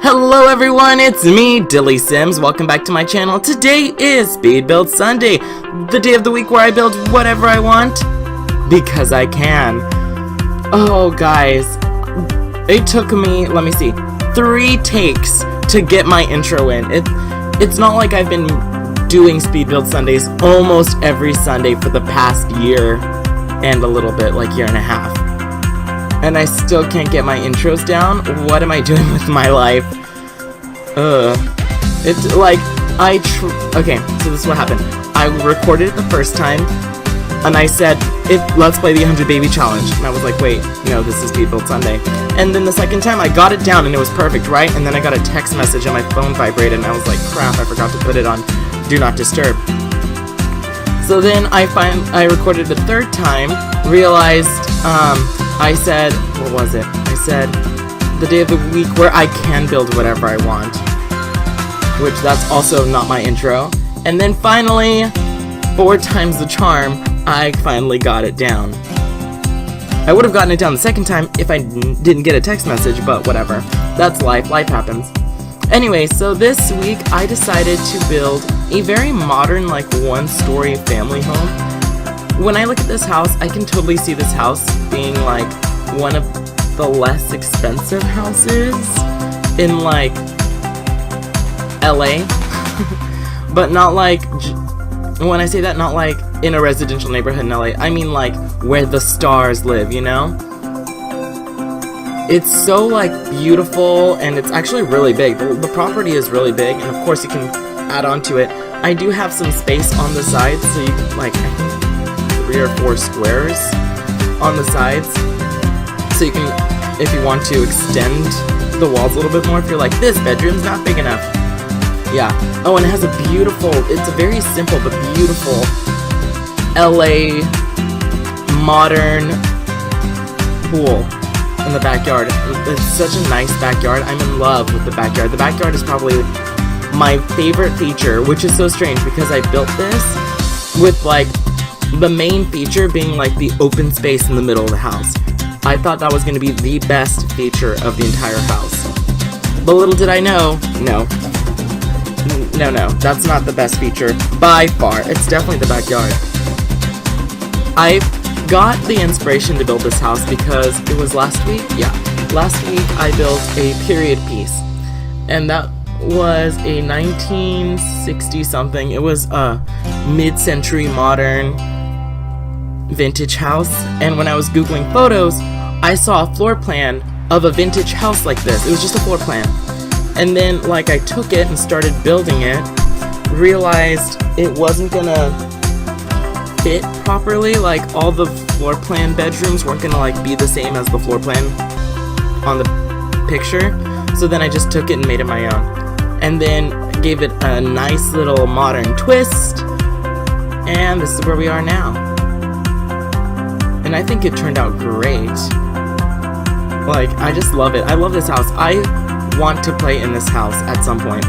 Hello everyone, it's me, DillysSims. Welcome back to my channel. Today is Speed Build Sunday, the day of the week where I build whatever I want, because I can. Oh guys, it took me, 3 takes to get my intro in. It's not like I've been doing Speed Build Sundays almost every Sunday for the past year and a little bit, like year and a half. And I still can't get my intros down. What am I doing with my life? It's like, okay, so this is what happened. I recorded it the first time, and I said, let's play the 100 Baby Challenge. And I was like, wait, no, this is Speed Build Sunday. And then the second time, I got it down, and it was perfect, right? And then I got a text message, and my phone vibrated, and I was like, crap, I forgot to put it on Do Not Disturb. So then I recorded the third time, realized, I said, what was it? I said, the day of the week where I can build whatever I want. Which that's also not my intro. And then finally, 4 times the charm, I finally got it down. I would have gotten it down the second time if I didn't get a text message, but whatever. That's life. Life happens. Anyway, so this week I decided to build a very modern, like, one-story family home. When I look at this house, I can totally see this house being, like, one of the less expensive houses in, like, LA. But not, like, when I say that, not, like, in a residential neighborhood in LA. I mean, like, where the stars live, you know? It's so, like, beautiful, and it's actually really big. The property is really big, and of course you can add on to it. I do have some space on the sides, so you can, like, I think 3 or 4 squares on the sides. So you can, if you want to, extend the walls a little bit more if you're like, this bedroom's not big enough. Yeah. Oh, and it has a beautiful, it's a very simple but beautiful LA modern pool in the backyard. It's such a nice backyard. I'm in love with the backyard. The backyard is probably my favorite feature, which is so strange because I built this with, like, the main feature being, like, the open space in the middle of the house. I thought that was going to be the best feature of the entire house. But little did I know, no, that's not the best feature by far. It's definitely the backyard. I got the inspiration to build this house because it was last week. Yeah, last week I built a period piece, and that was a 1960 something. It was a mid-century modern vintage house, and when I was googling photos, I saw a floor plan of a vintage house like this. It was just a floor plan. And then, like, I took it and started building it, realized it wasn't gonna fit properly. Like, all the floor plan bedrooms weren't gonna, like, be the same as the floor plan on the picture. So then I just took it and made it my own. And then gave it a nice little modern twist. And this is where we are now. And I think it turned out great. Like, I just love it. I love this house. I want to play in this house at some point.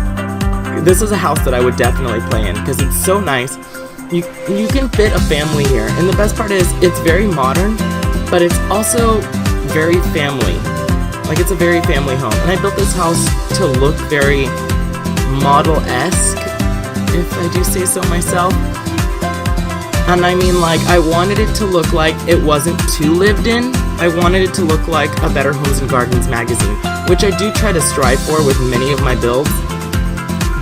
This is a house that I would definitely play in because it's so nice. You can fit a family here, and the best part is it's very modern, but it's also very family. Like, it's a very family home. And I built this house to look very model-esque, if I do say so myself. And I mean, like, I wanted it to look like it wasn't too lived in. I wanted it to look like a Better Homes and Gardens magazine, which I do try to strive for with many of my builds.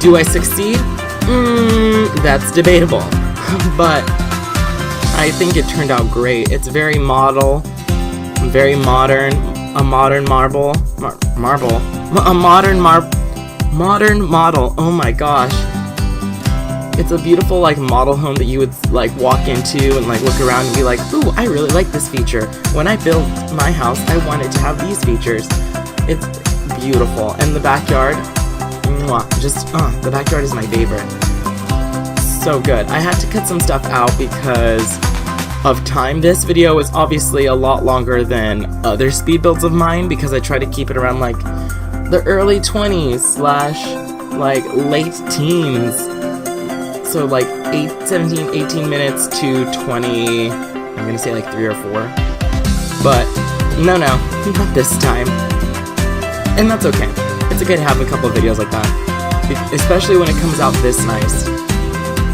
Do I succeed? That's debatable. But I think it turned out great. It's very model, very modern, a modern model. Oh my gosh. It's a beautiful, like, model home that you would, like, walk into and, like, look around and be like, ooh, I really like this feature. When I built my house, I wanted to have these features. It's beautiful. And the backyard, the backyard is my favorite. So good. I had to cut some stuff out because of time. This video is obviously a lot longer than other speed builds of mine because I try to keep it around, like, the early 20s / like, late teens. So, like, 17, 18 minutes to 20, I'm gonna say, like, 3 or 4. But, no, not this time. And that's okay. it's okay to have a couple of videos like that, especially when it comes out this nice.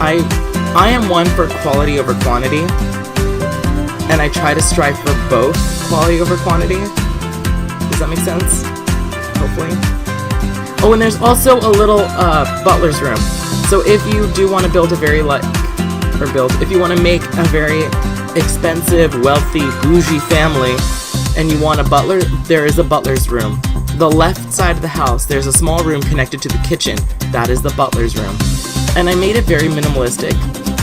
I am one for quality over quantity, and I try to strive for both quality over quantity. Does that make sense? Hopefully. Oh, and there's also a little butler's room. So if you do want to build a very if you want to make a very expensive, wealthy, bougie family, and you want a butler, there is a butler's room. The left side of the house, there's a small room connected to the kitchen. That is the butler's room. And I made it very minimalistic,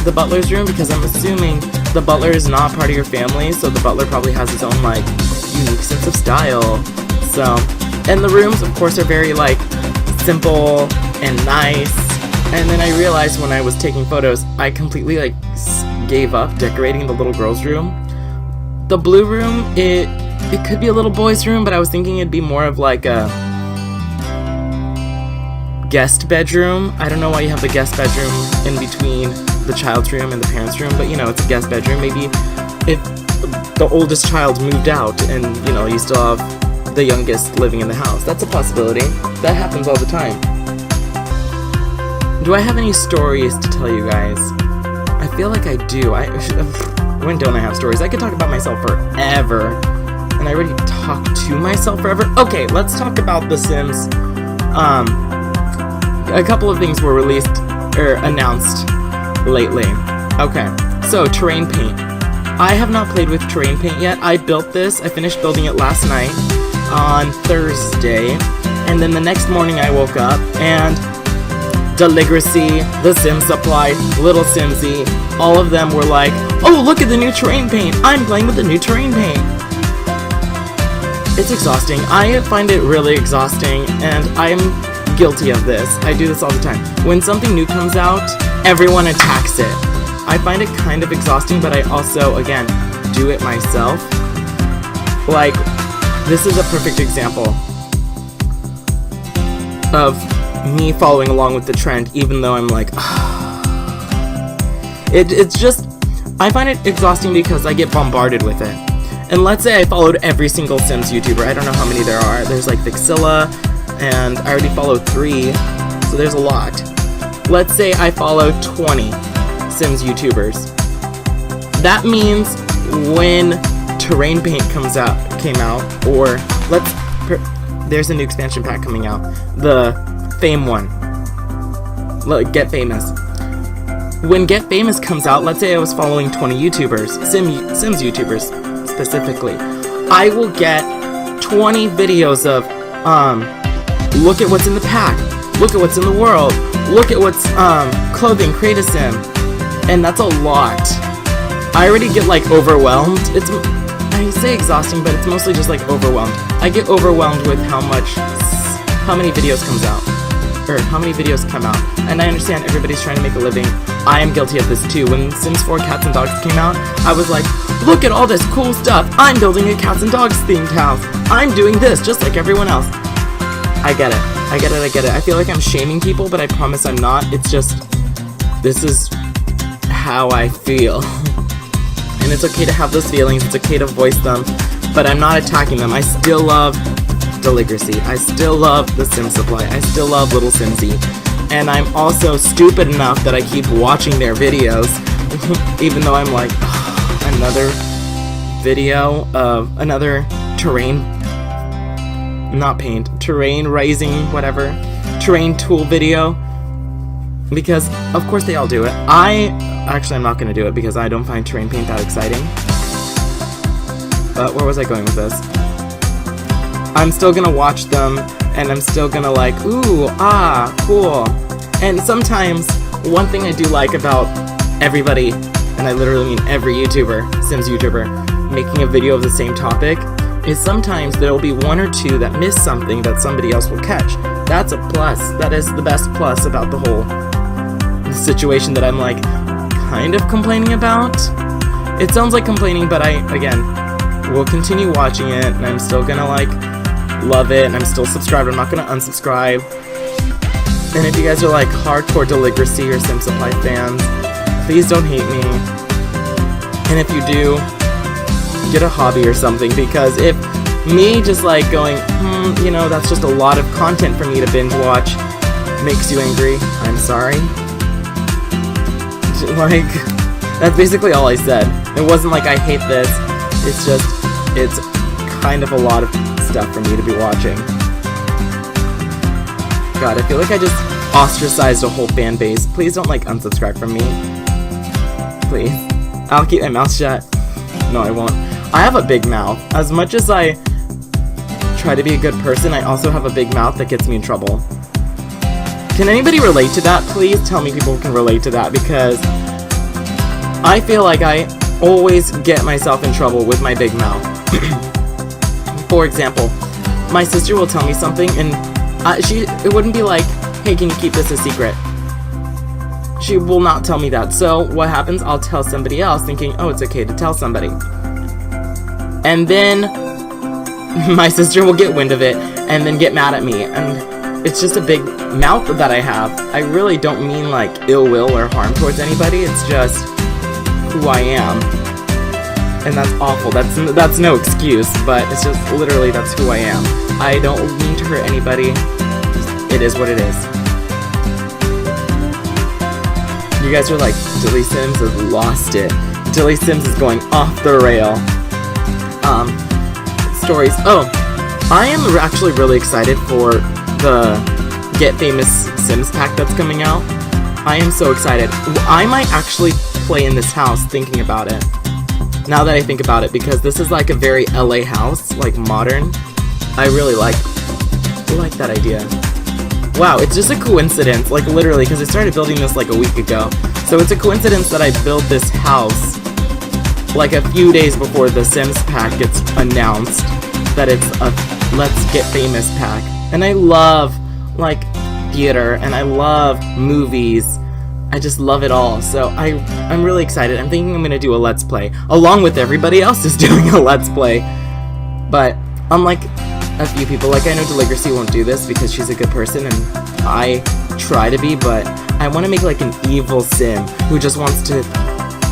the butler's room, because I'm assuming the butler is not part of your family, so the butler probably has his own, like, unique sense of style. So, and the rooms, of course, are very, like, simple and nice. And then I realized when I was taking photos, I completely, like, gave up decorating the little girl's room. The blue room, it could be a little boy's room, but I was thinking it'd be more of like a guest bedroom. I don't know why you have the guest bedroom in between the child's room and the parents' room, but you know, it's a guest bedroom. Maybe if the oldest child moved out and, you know, you still have the youngest living in the house. That's a possibility. That happens all the time. Do I have any stories to tell you guys? I feel like I do. When don't I have stories? I could talk about myself forever. And I already talk to myself forever. Okay, let's talk about The Sims. A couple of things were released or announced lately. Okay, so terrain paint. I have not played with terrain paint yet. I built this. I finished building it last night on Thursday. And then the next morning I woke up and DillysSims, The Sims Supply, Little Simsy, all of them were like, oh, look at the new terrain paint. I'm playing with the new terrain paint. It's exhausting. I find it really exhausting, and I'm guilty of this. I do this all the time. When something new comes out, everyone attacks it. I find it kind of exhausting, but I also, again, do it myself. Like, this is a perfect example of me following along with the trend, even though I'm like, it's just, I find it exhausting because I get bombarded with it. And let's say I followed every single Sims YouTuber. I don't know how many there are. There's like Vixilla, and I already followed 3, so there's a lot. Let's say I follow 20 Sims YouTubers. That means when terrain paint came out, or there's a new expansion pack coming out, the Fame one, Get Famous. When Get Famous comes out, let's say I was following 20 YouTubers, Sims YouTubers specifically, I will get 20 videos of, look at what's in the pack, look at what's in the world, look at what's, clothing, create a sim, and that's a lot. I already get, like, overwhelmed. I say exhausting, but it's mostly just, like, overwhelmed. I get overwhelmed with how many videos comes out, or how many videos come out, and I understand everybody's trying to make a living. I am guilty of this too. When Sims 4 Cats and Dogs came out, I was like, look at all this cool stuff. I'm building a Cats and Dogs themed house. I'm doing this just like everyone else. I get it. I feel like I'm shaming people, but I promise I'm not. It's just, this is how I feel. And it's okay to have those feelings. It's okay to voice them, but I'm not attacking them. I still love DillysSims. I still love The Sims Supply. I still love Little Simsy. And I'm also stupid enough that I keep watching their videos, even though I'm like, another video of another terrain tool video, because of course they all do it. I'm not going to do it because I don't find terrain paint that exciting. But where was I going with this? I'm still going to watch them, and I'm still going to like, ooh, ah, cool. And sometimes, one thing I do like about everybody, and I literally mean every YouTuber, Sims YouTuber, making a video of the same topic, is sometimes there will be 1 or 2 that miss something that somebody else will catch. That's a plus. That is the best plus about the whole situation that I'm like, kind of complaining about. It sounds like complaining, but I, again, will continue watching it, and I'm still gonna like, love it, and I'm still subscribed. I'm not gonna unsubscribe. And if you guys are like hardcore DillysSims or Sim Supply fans, please don't hate me. And if you do, get a hobby or something, because if me just like going, you know, that's just a lot of content for me to binge watch. Makes you angry. I'm sorry. Like, that's basically all I said. It wasn't like I hate this. It's just, it's kind of a lot of stuff for me to be watching. God, I feel like I just ostracized a whole fan base. Please don't, like, unsubscribe from me. Please. I'll keep my mouth shut. No, I won't. I have a big mouth. As much as I try to be a good person, I also have a big mouth that gets me in trouble. Can anybody relate to that? Please tell me people can relate to that, because I feel like I always get myself in trouble with my big mouth. For example, my sister will tell me something, and it wouldn't be like, hey, can you keep this a secret? She will not tell me that. So what happens? I'll tell somebody else thinking, oh, it's okay to tell somebody. And then my sister will get wind of it and then get mad at me. And it's just a big mouth that I have. I really don't mean like ill will or harm towards anybody. It's just who I am. And that's awful. That's no excuse, but it's just literally that's who I am. I don't mean to hurt anybody. It is what it is. You guys are like, DillysSims has lost it. DillysSims is going off the rail. Stories. Oh, I am actually really excited for the Get Famous Sims pack that's coming out. I am so excited. I might actually play in this house thinking about it. Now that I think about it, because this is like a very LA house, like modern. I really like that idea. Wow, it's just a coincidence, like literally, because I started building this like a week ago. So it's a coincidence that I built this house like a few days before the Sims pack gets announced, that it's a Let's Get Famous pack. And I love like theater, and I love movies. I just love it all. So I'm really excited. I'm thinking I'm gonna do a Let's Play, along with everybody else is doing a Let's Play. But unlike a few people, like I know DillysSims won't do this because she's a good person, and I try to be, but I want to make like an evil sim who just wants to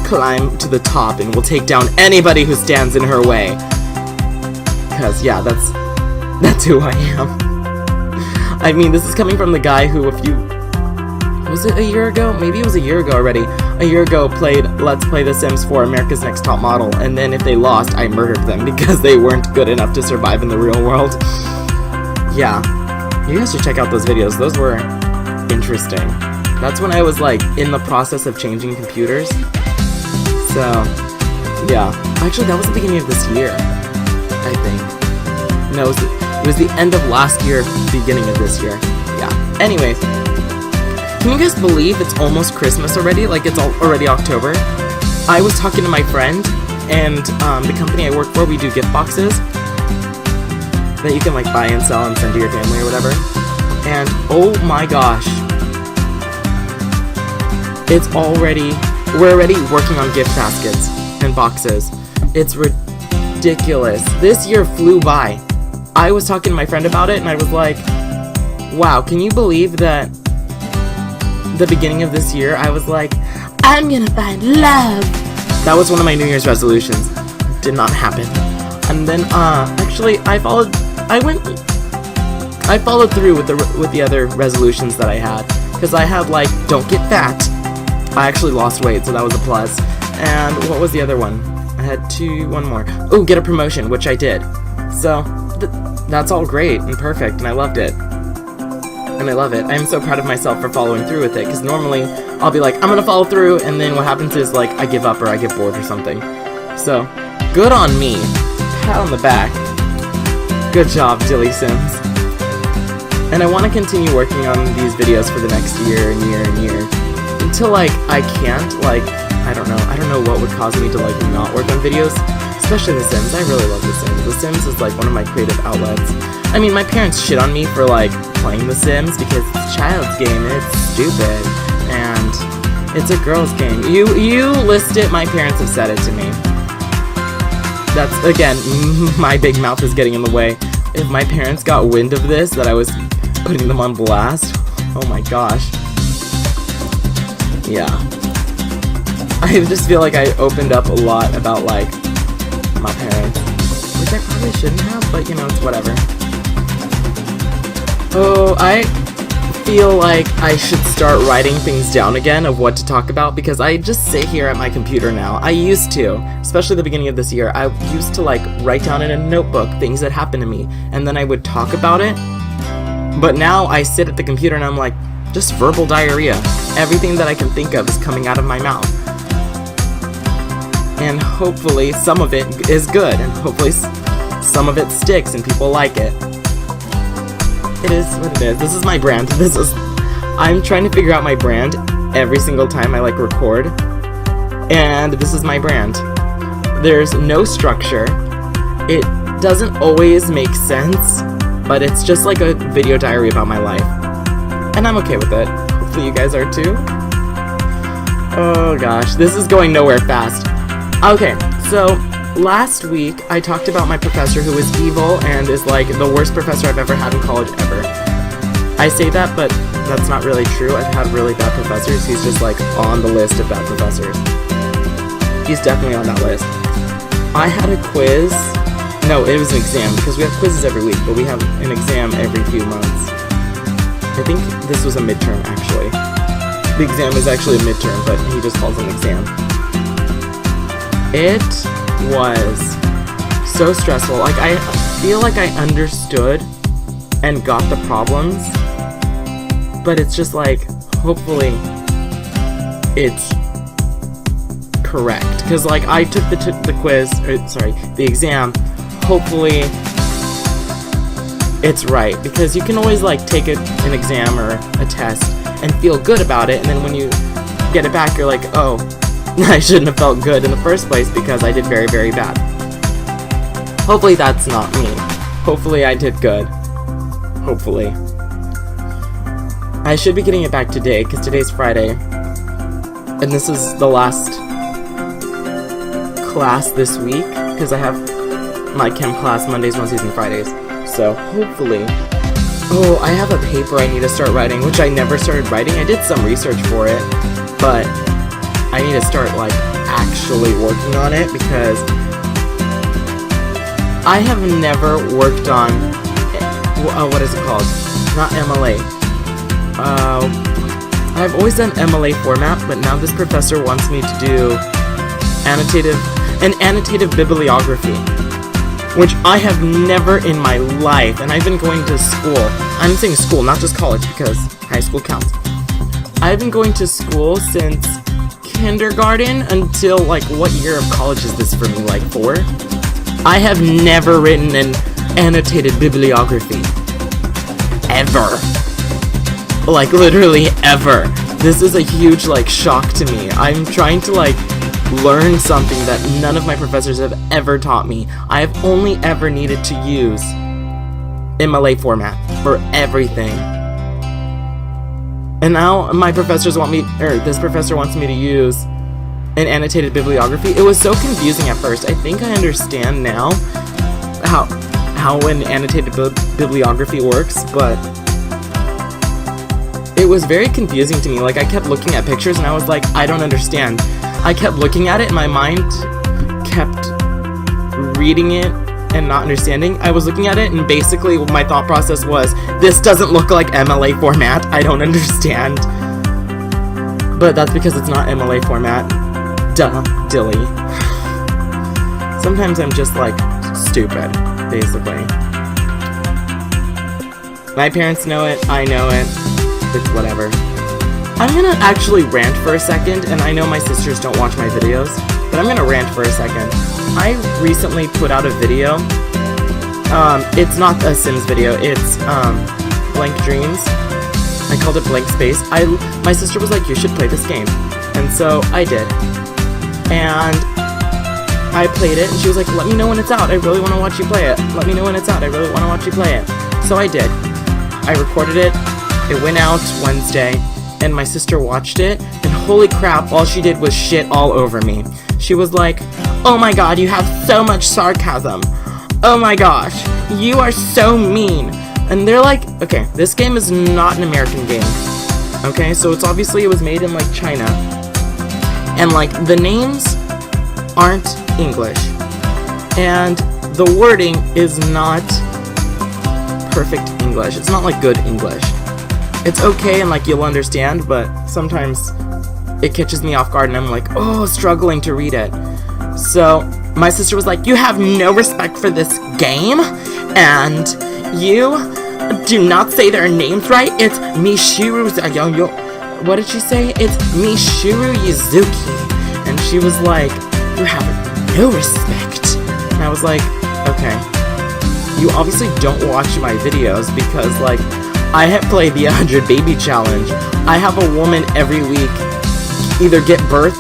climb to the top and will take down anybody who stands in her way. Because yeah, that's who I am. I mean, this is coming from the guy who was it a year ago? Maybe it was a year ago already. A year ago played Let's Play The Sims 4 America's Next Top Model, and then if they lost, I murdered them because they weren't good enough to survive in the real world. Yeah, you guys should check out those videos. Those were interesting. That's when I was like in the process of changing computers. So, yeah. Actually, that was the beginning of this year, I think. No, it was the end of last year, beginning of this year. Yeah. Anyways. Can you guys believe it's almost Christmas already? Like, it's already October. I was talking to my friend, and the company I work for, we do gift boxes that you can, like, buy and sell and send to your family or whatever. And, oh my gosh. We're already working on gift baskets and boxes. It's ridiculous. This year flew by. I was talking to my friend about it, and I was like, wow, can you believe that the beginning of this year, I was like, I'm gonna find love. That was one of my New Year's resolutions. Did not happen. And then, actually, I followed through with the other resolutions that I had, because I had like, don't get fat. I actually lost weight, so that was a plus. And what was the other one? I had one more. Oh, get a promotion, which I did. So that's all great and perfect, and I loved it. And I love it. I'm so proud of myself for following through with it, because normally I'll be like, I'm gonna follow through, and then what happens is like I give up or I get bored or something. So, good on me. Pat on the back. Good job, DillysSims. And I want to continue working on these videos for the next year and year and year. Until like I can't, like, I don't know what would cause me to like not work on videos. Especially The Sims. I really love The Sims. The Sims is like one of my creative outlets. I mean, my parents shit on me for like playing The Sims because it's a child's game and it's stupid and it's a girl's game. You list it, my parents have said it to me. That's, again, my big mouth is getting in the way. If my parents got wind of this, that I was putting them on blast, oh my gosh. Yeah. I just feel like I opened up a lot about like my parents. which I probably shouldn't have, but you know, it's whatever. Oh, I feel like I should start writing things down again of what to talk about, because I just sit here at my computer now. I used to, especially the beginning of this year, I used to like write down in a notebook things that happened to me, and then I would talk about it. But now I sit at the computer and I'm like, just verbal diarrhea. Everything that I can think of is coming out of my mouth. And hopefully some of it is good, and hopefully some of it sticks and people like it. It is what it is. This is my brand. I'm trying to figure out my brand every single time I like record. And this is my brand. There's no structure. It doesn't always make sense, but it's just like a video diary about my life. And I'm okay with it. Hopefully you guys are too. Oh gosh, this is going nowhere fast. Okay, so last week I talked about my professor who is evil and is like the worst professor I've ever had in college ever. I say that, but that's not really true. I've had really bad professors. He's just like on the list of bad professors. He's definitely on that list. I had a quiz. No, it was an exam, because we have quizzes every week, but we have an exam every few months. I think this was a midterm, actually. The exam is actually a midterm, but he just calls it an exam. It was so stressful. Like, I feel like I understood and got the problems, but it's just like, hopefully it's correct. Because, like, I took the quiz, the exam, hopefully it's right. Because you can always, like, take an exam or a test and feel good about it, and then when you get it back, you're like, oh, I shouldn't have felt good in the first place because I did very, very bad. Hopefully that's not me. Hopefully I did good. Hopefully. I should be getting it back today, because today's Friday. And this is the last class this week, because I have my chem class Mondays, Wednesdays, and Fridays. So hopefully... Oh, I have a paper I need to start writing, which I never started writing. I did some research for it, but I need to start, like, actually working on it, because I have never worked on, what is it called? Not MLA. I've always done MLA format, but now this professor wants me to do an annotative bibliography, which I have never in my life, and I've been going to school. I'm saying school, not just college, because high school counts. I've been going to school since kindergarten until, like, what year of college is this for me? Like 4? I have never written an annotated bibliography. Ever. Like, literally ever. This is a huge, like, shock to me. I'm trying to, like, learn something that none of my professors have ever taught me. I've only ever needed to use MLA format for everything. And now my professors want me, or this professor wants me to use an annotated bibliography. It was so confusing at first. I think I understand now how an annotated bibliography works, but it was very confusing to me. Like, I kept looking at pictures and I was like, I don't understand. I kept looking at it and my mind kept reading it and not understanding. I was looking at it and basically my thought process was, this doesn't look like MLA format. I don't understand. But that's because it's not MLA format. Duh, Dilly. Sometimes I'm just, like, stupid, basically. My parents know it, I know it. It's whatever. I'm gonna actually rant for a second, and I know my sisters don't watch my videos, but I'm gonna rant for a second. I recently put out a video. It's not a Sims video, it's Blank Dreams. I called it Blank Space. My sister was like, you should play this game. And so I did. And I played it, and she was like, let me know when it's out. I really want to watch you play it. Let me know when it's out. I really want to watch you play it. So I did. I recorded it. It went out Wednesday, and my sister watched it, and holy crap, all she did was shit all over me. She was like, oh my god, you have so much sarcasm. Oh my gosh, you are so mean. And they're like, okay, this game is not an American game. Okay, so it was made in, like, China. And, like, the names aren't English. And the wording is not perfect English. It's not like good English. It's okay and like you'll understand, but sometimes it catches me off guard and I'm like, oh, struggling to read it. So my sister was like, you have no respect for this game, and you do not say their names right. It's Mishiru. What did she say? It's Mishiru Yuzuki. And she was like, you have no respect. And I was like, okay. You obviously don't watch my videos because, like, I have played the 100 baby challenge. I have a woman every week either give birth,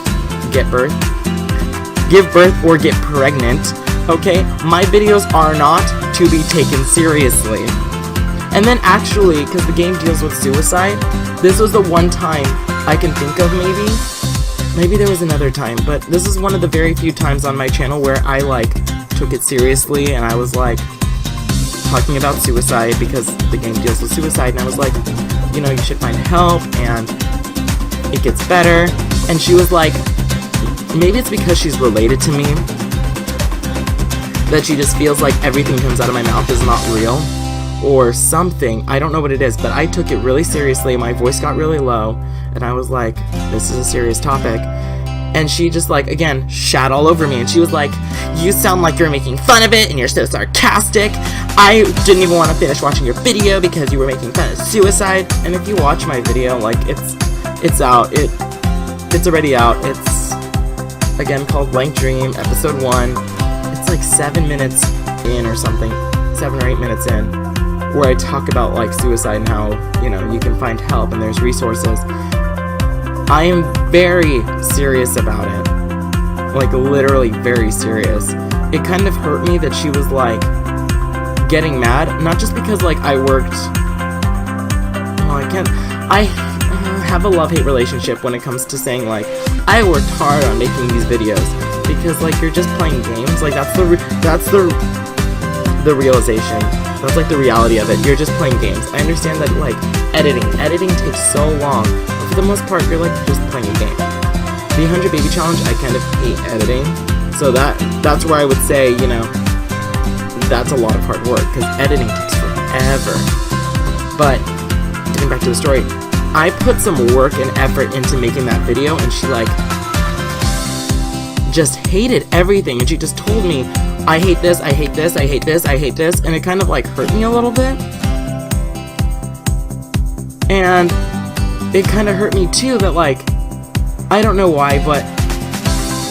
or get pregnant, okay? My videos are not to be taken seriously. And then actually, because the game deals with suicide, this was the one time I can think of maybe there was another time, but this is one of the very few times on my channel where I, like, took it seriously and I was, like, talking about suicide because the game deals with suicide, and I was like, you know, you should find help and it gets better. And she was like, maybe it's because she's related to me that she just feels like everything comes out of my mouth is not real or something. I don't know what it is, but I took it really seriously. My voice got really low and I was like, this is a serious topic. And she just, like, again, shat all over me, and she was like, you sound like you're making fun of it and you're so sarcastic. I didn't even want to finish watching your video because you were making fun of suicide. And if you watch my video, like, it's out. It's already out. It's, again, called Blank Dream, episode 1. It's like 7 minutes in or something, 7 or 8 minutes in, where I talk about, like, suicide and how, you know, you can find help and there's resources. I am very serious about it. Like, literally very serious. It kind of hurt me that she was, like, getting mad. Not just because, like, I worked... Well, I have a love-hate relationship when it comes to saying, like, I worked hard on making these videos. Because, like, you're just playing games. Like, that's the realization. That's, like, the reality of it. You're just playing games. I understand that, like, editing takes so long. But for the most part, you're, like, just playing a game. The 100 baby challenge, I kind of hate editing. So that's where I would say, you know, that's a lot of hard work, because editing takes forever. But, getting back to the story, I put some work and effort into making that video, and she, like, just hated everything, and she just told me, I hate this, I hate this, I hate this, I hate this, and it kind of, like, hurt me a little bit. And it kind of hurt me, too, that, like, I don't know why, but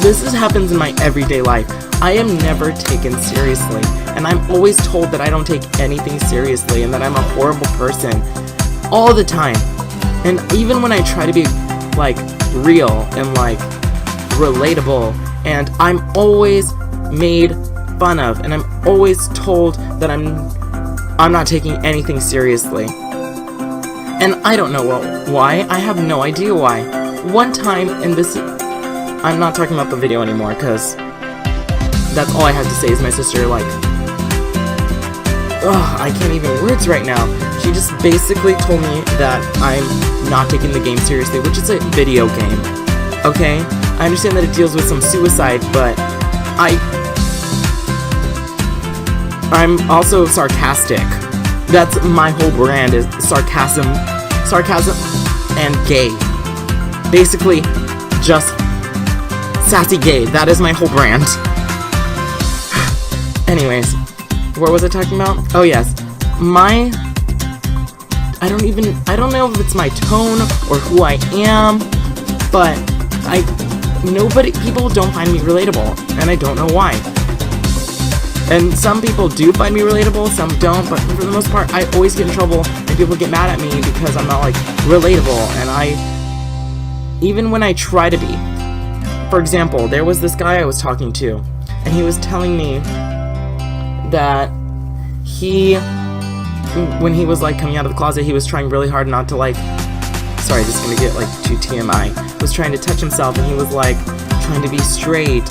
this happens in my everyday life. I am never taken seriously, and I'm always told that I don't take anything seriously, and that I'm a horrible person, all the time. And even when I try to be, like, real and, like, relatable, and I'm always made fun of, and I'm always told that I'm not taking anything seriously. And I don't know why. I have no idea why. One time in this... I'm not talking about the video anymore, because that's all I have to say is my sister, like... Ugh, I can't even words right now. She just basically told me that I'm not taking the game seriously, which is a video game. Okay? I understand that it deals with some suicide, but I'm also sarcastic. That's my whole brand, is sarcasm and gay. Basically, just sassy gay. That is my whole brand. Anyways, what was I talking about? Oh yes, I don't know if it's my tone or who I am, but people don't find me relatable, and I don't know why. And some people do find me relatable, some don't, but for the most part, I always get in trouble, and people get mad at me because I'm not, like, relatable, and even when I try to be. For example, there was this guy I was talking to, and he was telling me that when he was, like, coming out of the closet, he was trying really hard not to, like, sorry, this is gonna get, like, too TMI, was trying to touch himself, and he was, like, trying to be straight,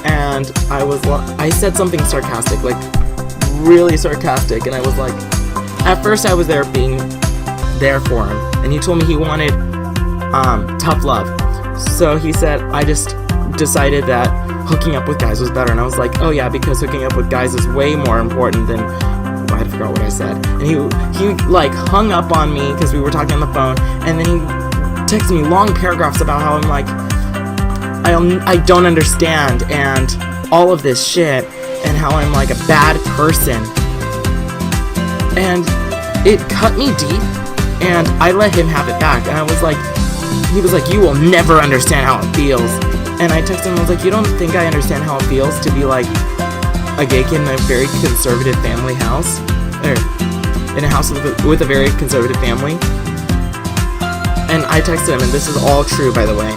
and I said something sarcastic, like, really sarcastic, and I was like, at first I was being there for him, and he told me he wanted, tough love, so he said, I just decided that hooking up with guys was better. And I was like, oh yeah, because hooking up with guys is way more important than... I forgot what I said. And he like hung up on me because we were talking on the phone, and then he texted me long paragraphs about how I'm like, I don't understand, and all of this shit, and how I'm like a bad person. And it cut me deep, and I let him have it back. And I was like, he was like, you will never understand how it feels. And I texted him, I was like, you don't think I understand how it feels to be like a gay kid in a very conservative family house, or in a house with a very conservative family? And I texted him, and this is all true, by the way.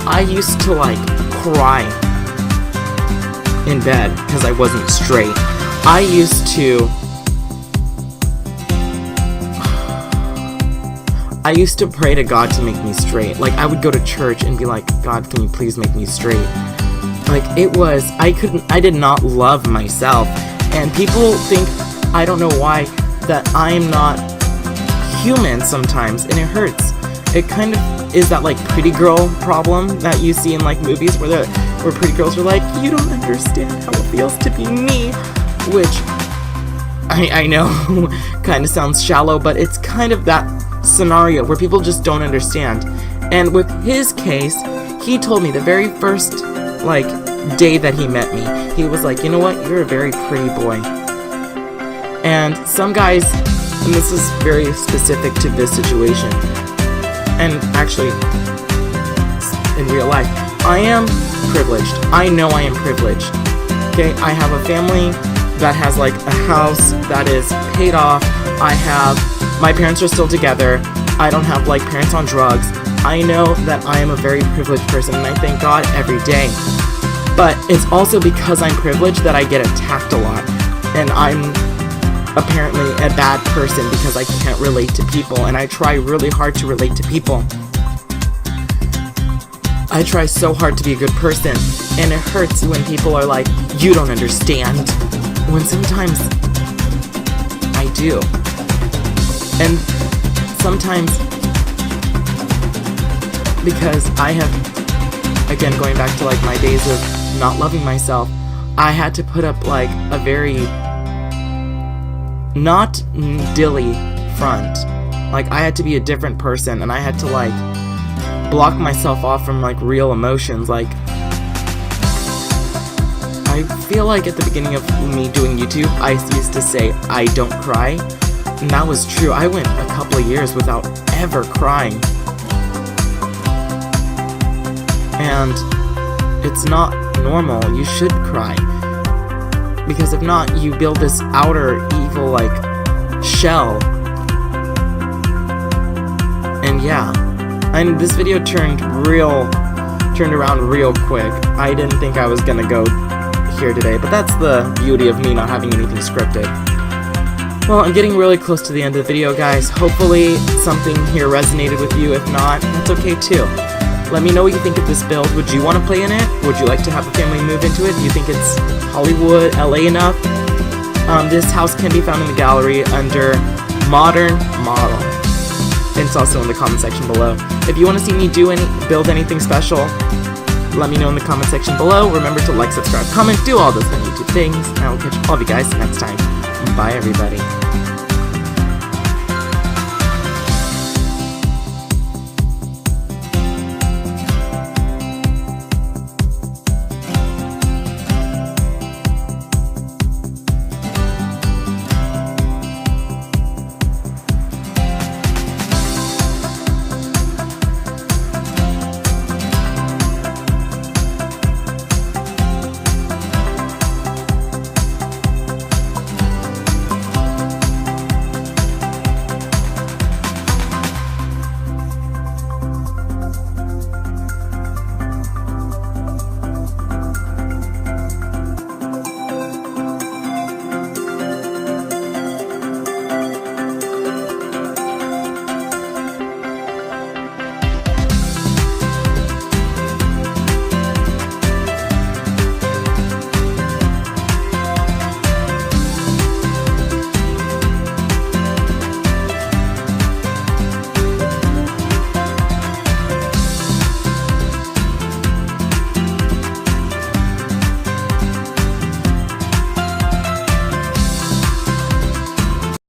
I used to like cry in bed because I wasn't straight. I used to pray to God to make me straight. Like, I would go to church and be like, God, can you please make me straight? Like, I did not love myself. And people think, I don't know why, that I'm not human sometimes, and it hurts. It kind of is that, like, pretty girl problem that you see in, like, movies where pretty girls are like, you don't understand how it feels to be me, which I know kind of sounds shallow, but it's kind of that scenario where people just don't understand. And with his case, he told me the very first, like, day that he met me, he was like, you know what, you're a very pretty boy. And some guys, and this is very specific to this situation, and actually in real life, I am privileged. I know I am privileged. Okay, I have a family that has like a house that is paid off. My parents are still together. I don't have like parents on drugs. I know that I am a very privileged person, and I thank God every day. But it's also because I'm privileged that I get attacked a lot, and I'm apparently a bad person because I can't relate to people, and I try really hard to relate to people. I try so hard to be a good person, and it hurts when people are like, you don't understand, when sometimes I do. And sometimes, because I have, again, going back to like my days of not loving myself, I had to put up like a very not dilly front. Like, I had to be a different person, and I had to like block myself off from like real emotions. Like, I feel like at the beginning of me doing YouTube, I used to say I don't cry, and that was true. I went a couple of years without ever crying, and it's not normal. You should cry, because if not, you build this outer evil like shell. And yeah, and this video turned around real quick. I didn't think I was gonna go here today, but that's the beauty of me not having anything scripted. Well, I'm getting really close to the end of the video, guys. Hopefully something here resonated with you. If not, that's okay too. Let me know what you think of this build. Would you want to play in it? Would you like to have a family move into it? Do you think it's Hollywood, LA enough? This house can be found in the gallery under Modern Model. And it's also in the comment section below. If you want to see me build anything special, let me know in the comment section below. Remember to like, subscribe, comment, do all those fun YouTube things. And I will catch all of you guys next time. Bye, everybody.